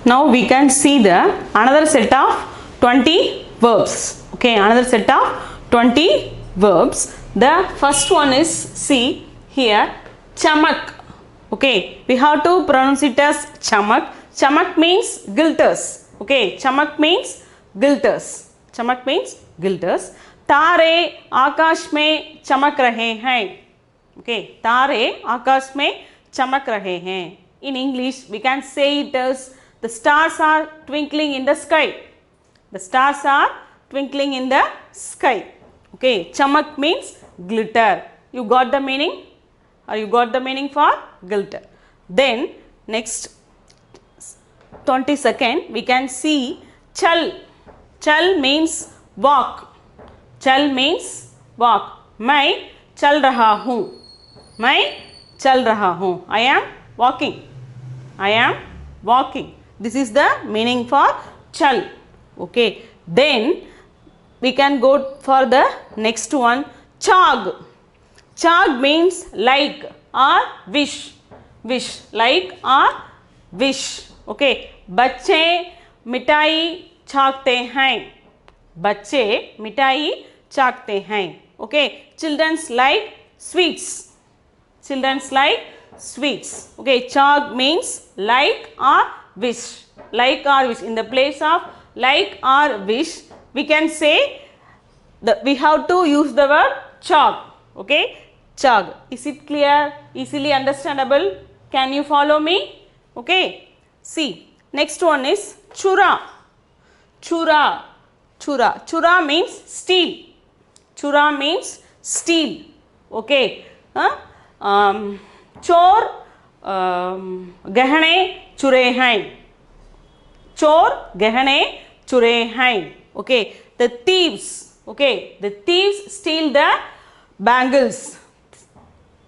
Now we can see the another set of 20 verbs. Okay, another set of 20 verbs. The first one is, see here, chamak. Okay, we have to pronounce it as chamak. Chamak means glitters. Okay, chamak means glitters. Chamak means glitters. तारे आकाश में चमक रहे हैं. Okay, तारे आकाश में चमक रहे हैं. In English, we can say it as the stars are twinkling in the sky. The stars are twinkling in the sky. Okay, chamak means glitter. You got the meaning? Or you got the meaning for glitter? Then next 22nd, we can see chal. Chal means walk. चल means walk. मैं चल रहा हूँ. मैं चल रहा हूँ. I am walking. I am walking. This is the meaning for चल. Okay, then we can go for the next one, चाग. चाग means like or wish. Wish, like or wish. Okay, बच्चे मिठाई चाखते हैं. बच्चे मिठाई चाखते हैं. Okay, childrens like sweets. Childrens like sweets. Okay, चाग means like or wish. Like or wish. In the place of like or wish, we can say we have to use the word chag. Okay, chag. Is it clear? Easily understandable? Can you follow me? Okay, see, next one is chura. Chura. Chura. Chura means steal. Chura means steal. Okay. चोर गहने चुरे हैं. चोर गहने चुरे हैं. Okay. The thieves. Okay. The thieves steal the bangles,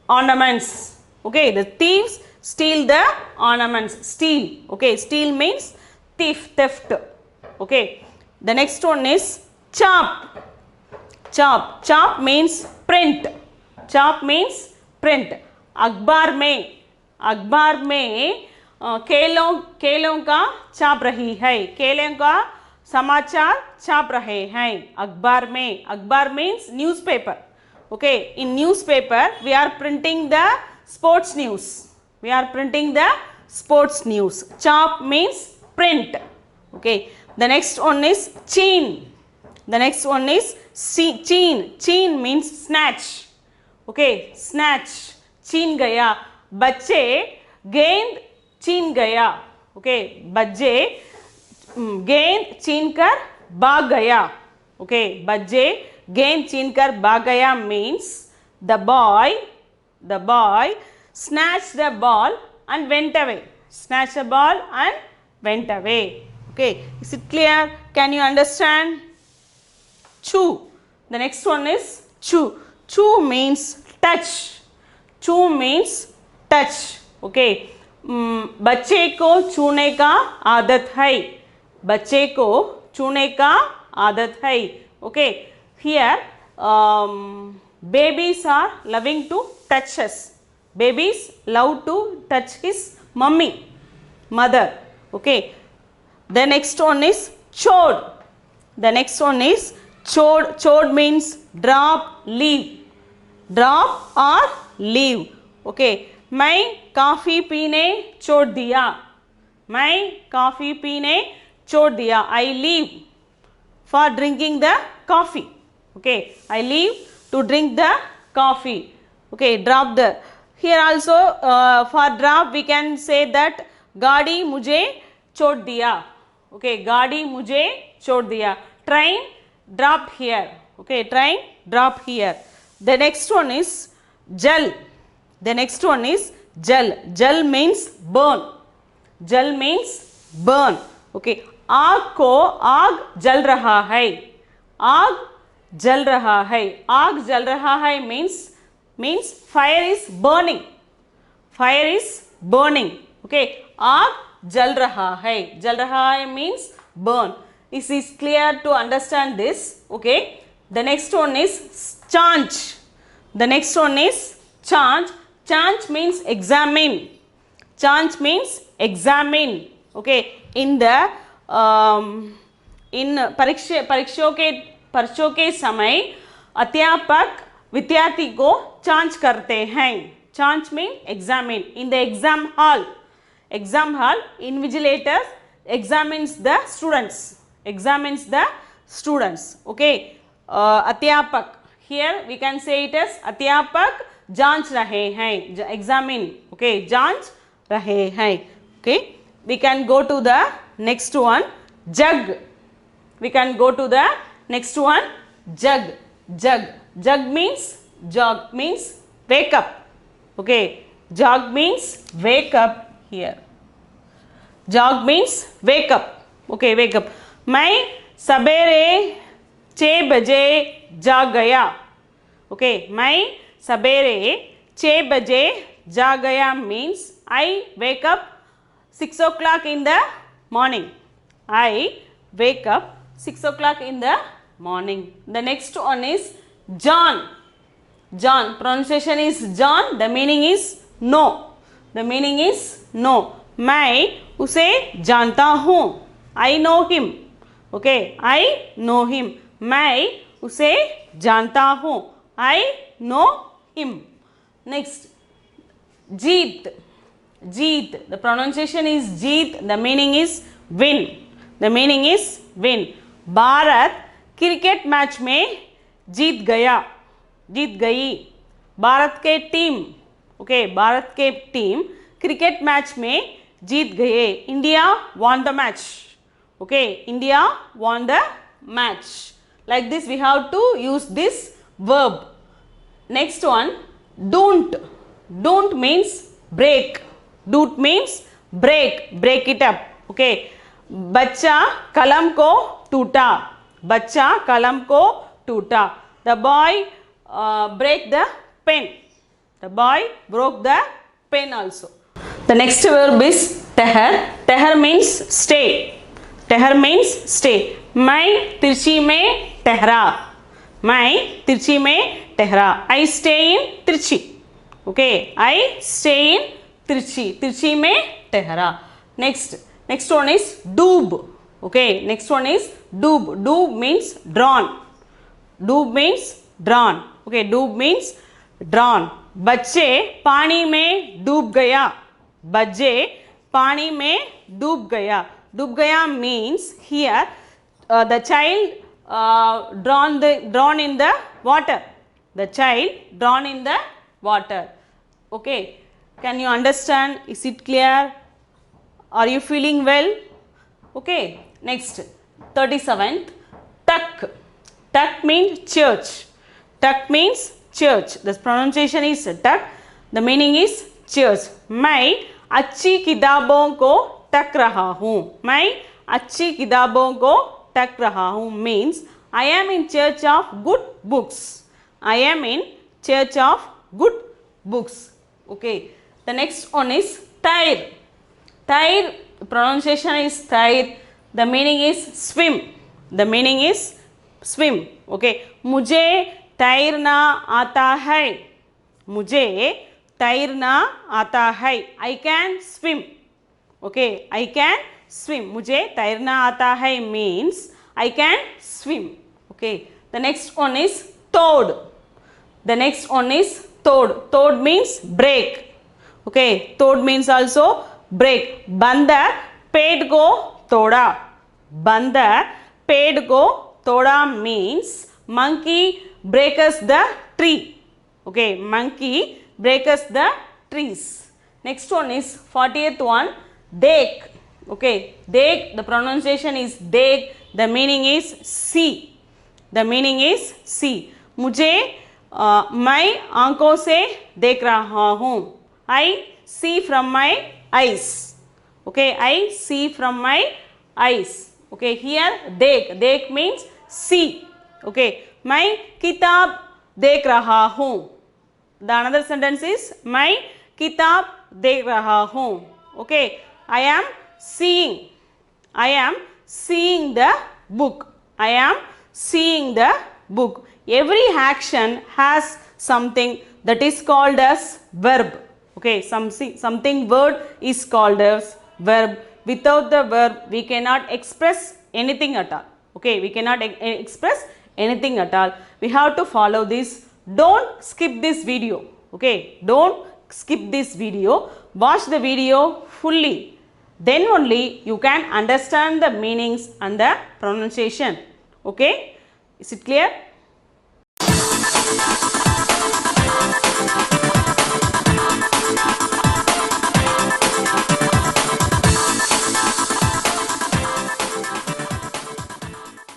ornaments. Okay. The thieves steal the ornaments. Steal. Okay. Steal means thief, theft. Okay. The next one is chop. Chop. Chop means print. Chop means print. अखबार में केलों का छाप रही है. केलों का समाचार छाप रहे हैं. अखबार में. अखबार means newspaper. Okay, in newspaper we are printing the sports news. We are printing the sports news. Chop means print. Okay. The next one is cheen. The next one is cheen. Cheen means snatch. Okay, snatch. छीन गया. बच्चे गेंद छीन गया. Okay, बच्चे गेंद छीन कर भाग गया. Okay, बच्चे गेंद छीन कर भाग गया means the boy snatched the ball and went away. Snatched the ball and went away. Okay, is it clear? Can you understand? Chew. The next one is chew. Chew means touch. Chew means touch. Okay. बच्चे को छूने का आदत है. बच्चे को छूने का आदत है. Okay. Here babies are loving to touch us. Babies love to touch his mother. Okay. The next one is chod. The next one is chod. Chod means drop, leave. Drop or leave. Okay. मैं coffee पीने छोड़ दिया. मैं coffee पीने छोड़ दिया. I leave for drinking the coffee. Okay. I leave to drink the coffee. Okay. Drop the. Here also for drop we can say that गाड़ी मुझे छोड़ दिया. Okay, गाड़ी मुझे छोड़ दिया. Train dropped here. Okay, train dropped here. The next one is jal. The next one is jal. Jal means burn. Jal means burn. Okay, आग को आग जल रहा है. आग जल रहा है. आग जल रहा है means fire is burning. Fire is burning. Okay, आग जल रहा है. जल रहा है means burn. Is this clear to understand this? Okay. The next one is change. The next one is change. Change means examine. Change means examine. Okay, in the in परीक्षों के समय अध्यापक विद्यार्थी को जांच करते हैं. जांच mean examine. In the exam hall invigilators examines the students. Okay, अध्यापक, here we can say it as अध्यापक जांच रहे हैं, examine. Okay, जांच रहे हैं. Okay, we can go to the next one, jug. We can go to the next one, jug. Jug means wake up. Okay, jog means wake up here. Jog means wake up. Okay, wake up. मैं सवेरे 6 बजे जाग गया. Okay, मैं सवेरे 6 बजे जाग गया means I wake up 6 o'clock in the morning. I wake up 6 o'clock in the morning. The next one is John. John, pronunciation is John. The meaning is no. The meaning is no. मैं उसे जानता हूँ. I know him. Okay, I know him. मैं उसे जानता हूँ. I know him. Next, Jeet. Jeet. The pronunciation is Jeet. The meaning is win. The meaning is win. Bharat cricket match में जीत गया, जीत गई. भारत के टीम, ओके, भारत के टीम क्रिकेट मैच में जीत गए. India won the match. Okay, India won the match. Like this we have to use this verb. Next one, don't. Don't means break. Don't means break it up. Okay, बच्चा कलम को टूटा. बच्चा कलम को टूटा. The boy break the pen. The boy broke the pen also. The next verb is ठहर. ठहर means stay. ठहर means stay. मैं तिरछी में ठहरा. मैं तिरछी में ठहरा. I stay in तिरछी. Okay, I stay in तिरछी. तिरछी में ठहरा. Next one is doob. Okay, next one is doob. Doob means drawn. Doob means drawn. Okay, doob means drawn. बच्चे पानी में डूब गया. बच्चे पानी में डूब गया. डूब गया means here the child drawn in the water. The child drawn in the water. Okay, can you understand? Is it clear? Are you feeling well? Okay, next, 37th, tuck. Tuck means church. Tuck means church. The pronunciation is tuck. The meaning is church. मैं अच्छी किताबों को टक रहा हूँ. मैं अच्छी किताबों को टक रहा हूँ means I am in search of good books. I am in search of good books. Okay, the next one is tire. Tire, pronunciation is tire. The meaning is swim. The meaning is swim. Okay, मुझे तैरना आता है. मुझे तैरना आता है. I can swim. Okay, I can swim. मुझे तैरना आता है means I can swim. Okay, the next one is toad. The next one is toad. Toad means break. Okay, toad means also break. बंदर पेड़ को तोड़ा. बंदर पेड़ को तोड़ा means monkey breaks the tree. Okay, monkey breaks the trees. Next one is 40th one, deck. Okay, deck, the pronunciation is deck. The meaning is see. The meaning is see. मुझे मैं आंखों से देख रहा हूँ. I see from my eyes. Okay, I see from my eyes. Okay, here देख. देख means see. Okay, मैं किताब देख रहा हूँ. The another sentence is मैं किताब देख रहा हूँ. Okay, I am seeing. I am seeing the book. I am seeing the book. Every action has something that is called as verb. Okay, something word is called as verb. without the verb we cannot express anything at all. Okay, we cannot express anything at all. We have to follow this. Don't skip this video. Okay, don't skip this video. Watch the video fully. Then only you can understand the meanings and the pronunciation. Okay, is it clear?